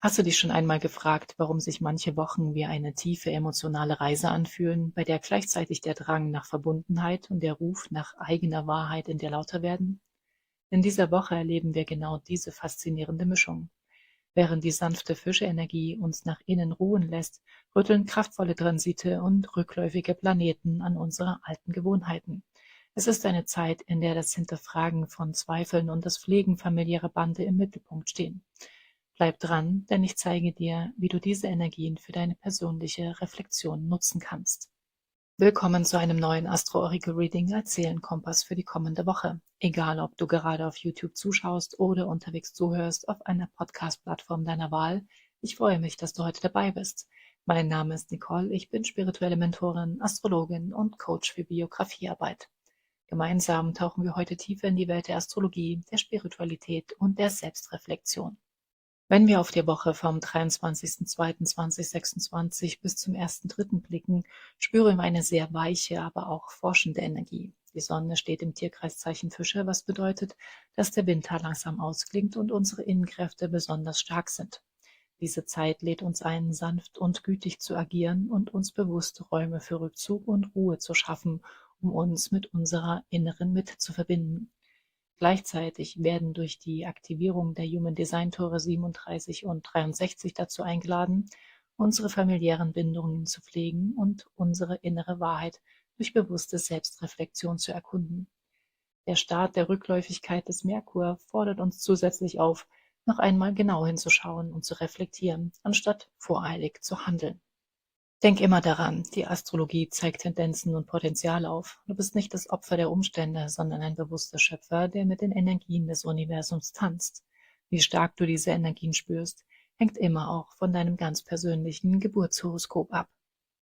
Hast du dich schon einmal gefragt, warum sich manche Wochen wie eine tiefe emotionale Reise anfühlen, bei der gleichzeitig der Drang nach Verbundenheit und der Ruf nach eigener Wahrheit in dir lauter werden? In dieser Woche erleben wir genau diese faszinierende Mischung. Während die sanfte Fischeenergie uns nach innen ruhen lässt, rütteln kraftvolle Transite und rückläufige Planeten an unsere alten Gewohnheiten. Es ist eine Zeit, in der das Hinterfragen von Zweifeln und das Pflegen familiärer Bande im Mittelpunkt stehen. Bleib dran, denn ich zeige dir, wie du diese Energien für deine persönliche Reflexion nutzen kannst. Willkommen zu einem neuen Astro-Oracle-Reading als Seelenkompass für die kommende Woche. Egal, ob du gerade auf YouTube zuschaust oder unterwegs zuhörst auf einer Podcast-Plattform deiner Wahl, ich freue mich, dass du heute dabei bist. Mein Name ist Nicole, ich bin spirituelle Mentorin, Astrologin und Coach für Biografiearbeit. Gemeinsam tauchen wir heute tiefer in die Welt der Astrologie, der Spiritualität und der Selbstreflexion. Wenn wir auf die Woche vom 23.02.2026 bis zum 1.3. blicken, spüren wir eine sehr weiche, aber auch forschende Energie. Die Sonne steht im Tierkreiszeichen Fische, was bedeutet, dass der Winter langsam ausklingt und unsere Innenkräfte besonders stark sind. Diese Zeit lädt uns ein, sanft und gütig zu agieren und uns bewusste Räume für Rückzug und Ruhe zu schaffen, um uns mit unserer inneren Mitte zu verbinden. Gleichzeitig werden durch die Aktivierung der Human Design Tore 37 und 63 dazu eingeladen, unsere familiären Bindungen zu pflegen und unsere innere Wahrheit durch bewusste Selbstreflexion zu erkunden. Der Start der Rückläufigkeit des Merkur fordert uns zusätzlich auf, noch einmal genau hinzuschauen und zu reflektieren, anstatt voreilig zu handeln. Denk immer daran, die Astrologie zeigt Tendenzen und Potenzial auf. Du bist nicht das Opfer der Umstände, sondern ein bewusster Schöpfer, der mit den Energien des Universums tanzt. Wie stark du diese Energien spürst, hängt immer auch von deinem ganz persönlichen Geburtshoroskop ab.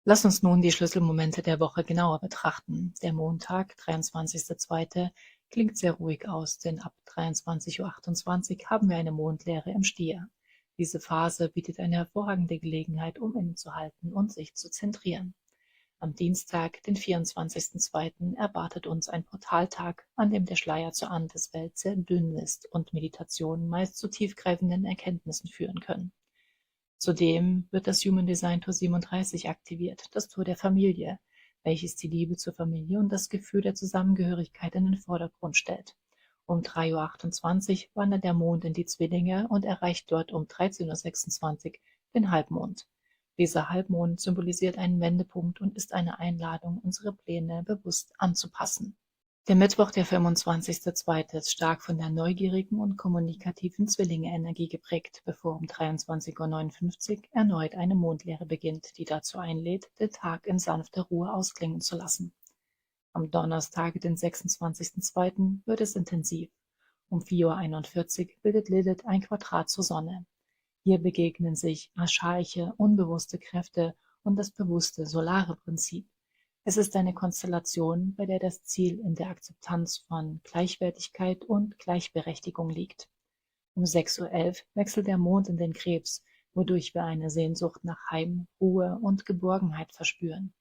Lass uns nun die Schlüsselmomente der Woche genauer betrachten. Der Montag, 23.02., klingt sehr ruhig aus, denn ab 23:28 Uhr haben wir eine Mondleere im Stier. Diese Phase bietet eine hervorragende Gelegenheit, um innezuhalten und sich zu zentrieren. Am Dienstag, den 24.02., erwartet uns ein Portaltag, an dem der Schleier zur Andeswelt sehr dünn ist und Meditationen meist zu tiefgreifenden Erkenntnissen führen können. Zudem wird das Human Design Tor 37 aktiviert, das Tor der Familie, welches die Liebe zur Familie und das Gefühl der Zusammengehörigkeit in den Vordergrund stellt. Um 3:28 Uhr wandert der Mond in die Zwillinge und erreicht dort um 13:26 Uhr den Halbmond. Dieser Halbmond symbolisiert einen Wendepunkt und ist eine Einladung, unsere Pläne bewusst anzupassen. Der Mittwoch, der 25.02., ist stark von der neugierigen und kommunikativen Zwillinge-Energie geprägt, bevor um 23:59 Uhr erneut eine Mondleere beginnt, die dazu einlädt, den Tag in sanfter Ruhe ausklingen zu lassen. Am Donnerstag, den 26.02., wird es intensiv. Um 4:41 Uhr bildet Lilith ein Quadrat zur Sonne. Hier begegnen sich archaische, unbewusste Kräfte und das bewusste solare Prinzip. Es ist eine Konstellation, bei der das Ziel in der Akzeptanz von Gleichwertigkeit und Gleichberechtigung liegt. Um 6:11 Uhr wechselt der Mond in den Krebs, wodurch wir eine Sehnsucht nach Heim, Ruhe und Geborgenheit verspüren.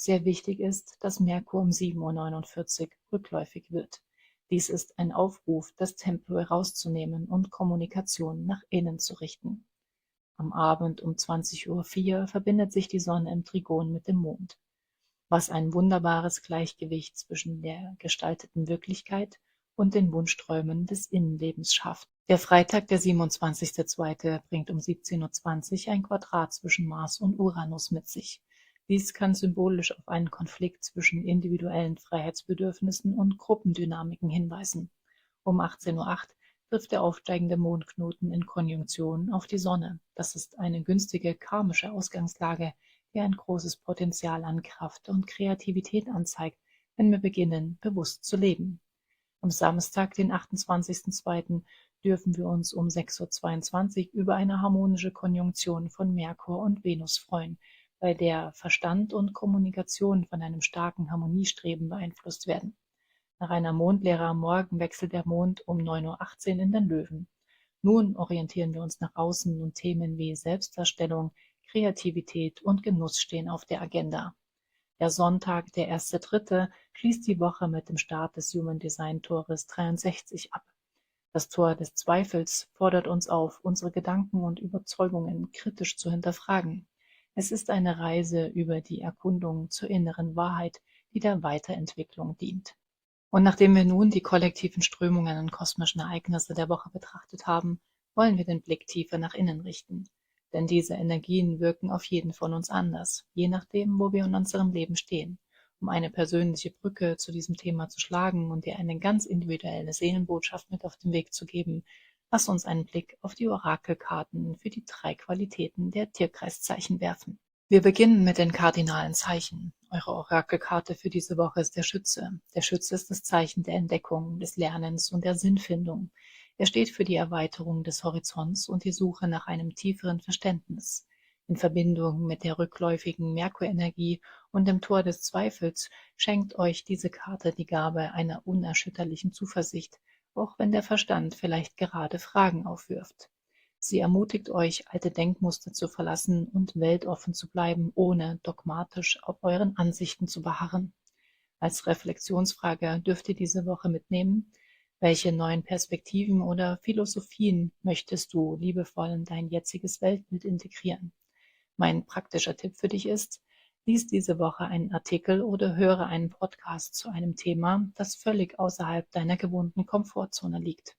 Sehr wichtig ist, dass Merkur um 7:49 Uhr rückläufig wird. Dies ist ein Aufruf, das Tempo herauszunehmen und Kommunikation nach innen zu richten. Am Abend um 20:04 Uhr verbindet sich die Sonne im Trigon mit dem Mond, was ein wunderbares Gleichgewicht zwischen der gestalteten Wirklichkeit und den Wunschträumen des Innenlebens schafft. Der Freitag, der 27.02., bringt um 17:20 Uhr ein Quadrat zwischen Mars und Uranus mit sich. Dies kann symbolisch auf einen Konflikt zwischen individuellen Freiheitsbedürfnissen und Gruppendynamiken hinweisen. Um 18:08 Uhr trifft der aufsteigende Mondknoten in Konjunktion auf die Sonne. Das ist eine günstige karmische Ausgangslage, die ein großes Potenzial an Kraft und Kreativität anzeigt, wenn wir beginnen, bewusst zu leben. Am Samstag, den 28.02., dürfen wir uns um 6:22 Uhr über eine harmonische Konjunktion von Merkur und Venus freuen, bei der Verstand und Kommunikation von einem starken Harmoniestreben beeinflusst werden. Nach einer Mondleere am Morgen wechselt der Mond um 9:18 Uhr in den Löwen. Nun orientieren wir uns nach außen und Themen wie Selbstdarstellung, Kreativität und Genuss stehen auf der Agenda. Der Sonntag, der 1.3., schließt die Woche mit dem Start des Human Design Tores 63 ab. Das Tor des Zweifels fordert uns auf, unsere Gedanken und Überzeugungen kritisch zu hinterfragen. Es ist eine Reise über die Erkundung zur inneren Wahrheit, die der Weiterentwicklung dient. Und nachdem wir nun die kollektiven Strömungen und kosmischen Ereignisse der Woche betrachtet haben, wollen wir den Blick tiefer nach innen richten. Denn diese Energien wirken auf jeden von uns anders, je nachdem, wo wir in unserem Leben stehen. Um eine persönliche Brücke zu diesem Thema zu schlagen und dir eine ganz individuelle Seelenbotschaft mit auf den Weg zu geben, lass uns einen Blick auf die Orakelkarten für die 3 Qualitäten der Tierkreiszeichen werfen. Wir beginnen mit den kardinalen Zeichen. Eure Orakelkarte für diese Woche ist der Schütze. Der Schütze ist das Zeichen der Entdeckung, des Lernens und der Sinnfindung. Er steht für die Erweiterung des Horizonts und die Suche nach einem tieferen Verständnis. In Verbindung mit der rückläufigen Merkurenergie und dem Tor des Zweifels schenkt euch diese Karte die Gabe einer unerschütterlichen Zuversicht, auch wenn der Verstand vielleicht gerade Fragen aufwirft. Sie ermutigt euch, alte Denkmuster zu verlassen und weltoffen zu bleiben, ohne dogmatisch auf euren Ansichten zu beharren. Als Reflexionsfrage dürft ihr diese Woche mitnehmen: Welche neuen Perspektiven oder Philosophien möchtest du liebevoll in dein jetziges Weltbild integrieren? Mein praktischer Tipp für dich ist: Lies diese Woche einen Artikel oder höre einen Podcast zu einem Thema, das völlig außerhalb deiner gewohnten Komfortzone liegt.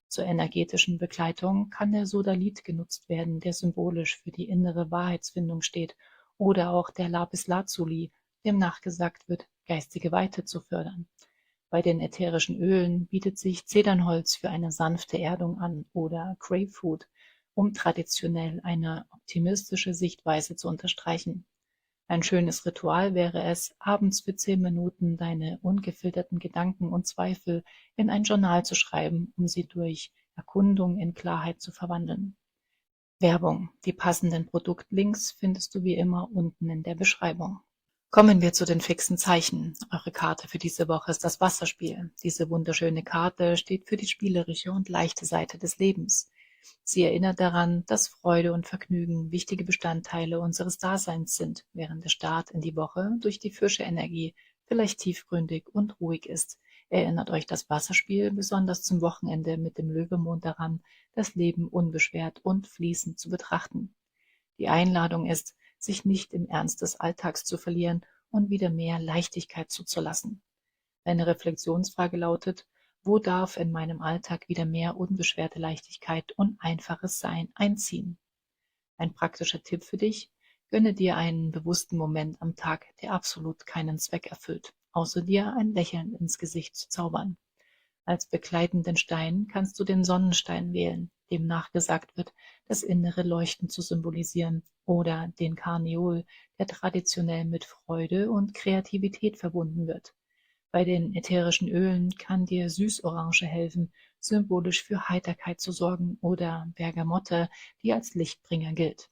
Zur energetischen Begleitung kann der Sodalith genutzt werden, der symbolisch für die innere Wahrheitsfindung steht, oder auch der Lapislazuli, dem nachgesagt wird, geistige Weite zu fördern. Bei den ätherischen Ölen bietet sich Zedernholz für eine sanfte Erdung an oder Grapefruit, um traditionell eine optimistische Sichtweise zu unterstreichen. Ein schönes Ritual wäre es, abends für 10 Minuten deine ungefilterten Gedanken und Zweifel in ein Journal zu schreiben, um sie durch Erkundung in Klarheit zu verwandeln. Werbung. Die passenden Produktlinks findest du wie immer unten in der Beschreibung. Kommen wir zu den fixen Zeichen. Eure Karte für diese Woche ist das Wasserspiel. Diese wunderschöne Karte steht für die spielerische und leichte Seite des Lebens. Sie erinnert daran, dass Freude und Vergnügen wichtige Bestandteile unseres Daseins sind, während der Start in die Woche durch die Fische-Energie vielleicht tiefgründig und ruhig ist. Erinnert euch das Wasserspiel besonders zum Wochenende mit dem Löwemond daran, das Leben unbeschwert und fließend zu betrachten. Die Einladung ist, sich nicht im Ernst des Alltags zu verlieren und wieder mehr Leichtigkeit zuzulassen. Deine Reflexionsfrage lautet: Wo darf in meinem Alltag wieder mehr unbeschwerte Leichtigkeit und einfaches Sein einziehen? Ein praktischer Tipp für dich: Gönne dir einen bewussten Moment am Tag, der absolut keinen Zweck erfüllt, außer dir ein Lächeln ins Gesicht zu zaubern. Als begleitenden Stein kannst du den Sonnenstein wählen, dem nachgesagt wird, das innere Leuchten zu symbolisieren, oder den Karneol, der traditionell mit Freude und Kreativität verbunden wird. Bei den ätherischen Ölen kann dir Süßorange helfen, symbolisch für Heiterkeit zu sorgen, oder Bergamotte, die als Lichtbringer gilt.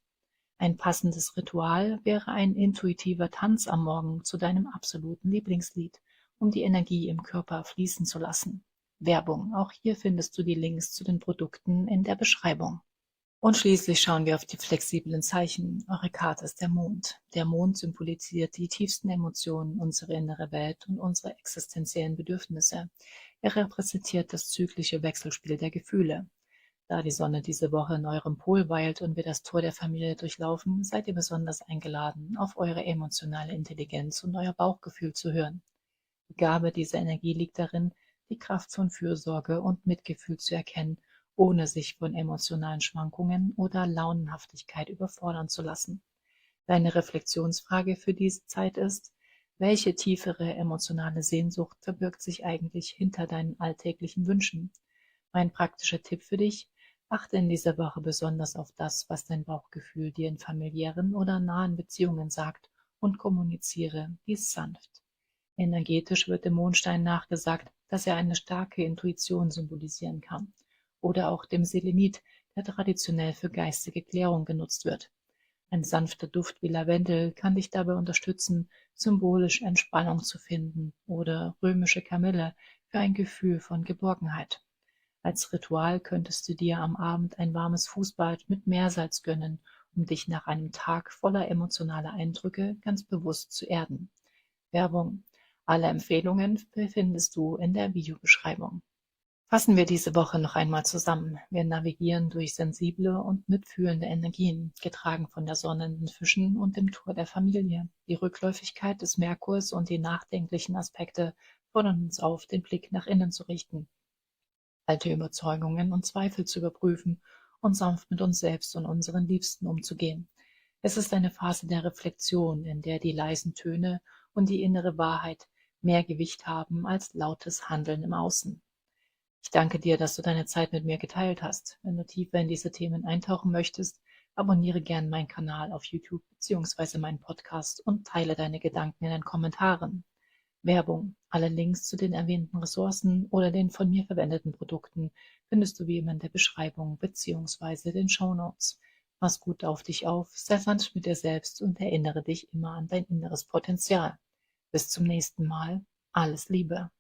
Ein passendes Ritual wäre ein intuitiver Tanz am Morgen zu deinem absoluten Lieblingslied, um die Energie im Körper fließen zu lassen. Werbung. Auch hier findest du die Links zu den Produkten in der Beschreibung. Und schließlich schauen wir auf die flexiblen Zeichen. Eure Karte ist der Mond. Der Mond symbolisiert die tiefsten Emotionen, unsere innere Welt und unsere existenziellen Bedürfnisse. Er repräsentiert das zyklische Wechselspiel der Gefühle. Da die Sonne diese Woche in eurem Pol weilt und wir das Tor der Familie durchlaufen, seid ihr besonders eingeladen, auf eure emotionale Intelligenz und euer Bauchgefühl zu hören. Die Gabe dieser Energie liegt darin, die Kraft von Fürsorge und Mitgefühl zu erkennen, ohne sich von emotionalen Schwankungen oder Launenhaftigkeit überfordern zu lassen. Deine Reflexionsfrage für diese Zeit ist: Welche tiefere emotionale Sehnsucht verbirgt sich eigentlich hinter deinen alltäglichen Wünschen? Mein praktischer Tipp für dich: Achte in dieser Woche besonders auf das, was dein Bauchgefühl dir in familiären oder nahen Beziehungen sagt, und kommuniziere dies sanft. Energetisch wird dem Mondstein nachgesagt, dass er eine starke Intuition symbolisieren kann, oder auch dem Selenit, der traditionell für geistige Klärung genutzt wird. Ein sanfter Duft wie Lavendel kann dich dabei unterstützen, symbolisch Entspannung zu finden, oder römische Kamille für ein Gefühl von Geborgenheit. Als Ritual könntest du dir am Abend ein warmes Fußbad mit Meersalz gönnen, um dich nach einem Tag voller emotionaler Eindrücke ganz bewusst zu erden. Werbung. Alle Empfehlungen findest du in der Videobeschreibung. Fassen wir diese Woche noch einmal zusammen. Wir navigieren durch sensible und mitfühlende Energien, getragen von der Sonne in den Fischen und dem Tor der Familie. Die Rückläufigkeit des Merkurs und die nachdenklichen Aspekte fordern uns auf, den Blick nach innen zu richten, alte Überzeugungen und Zweifel zu überprüfen und sanft mit uns selbst und unseren Liebsten umzugehen. Es ist eine Phase der Reflexion, in der die leisen Töne und die innere Wahrheit mehr Gewicht haben als lautes Handeln im Außen. Ich danke dir, dass du deine Zeit mit mir geteilt hast. Wenn du tiefer in diese Themen eintauchen möchtest, abonniere gern meinen Kanal auf YouTube bzw. meinen Podcast und teile deine Gedanken in den Kommentaren. Werbung. Alle Links zu den erwähnten Ressourcen oder den von mir verwendeten Produkten findest du wie immer in der Beschreibung bzw. den Shownotes. Pass gut auf dich auf, sei sanft mit dir selbst und erinnere dich immer an dein inneres Potenzial. Bis zum nächsten Mal. Alles Liebe.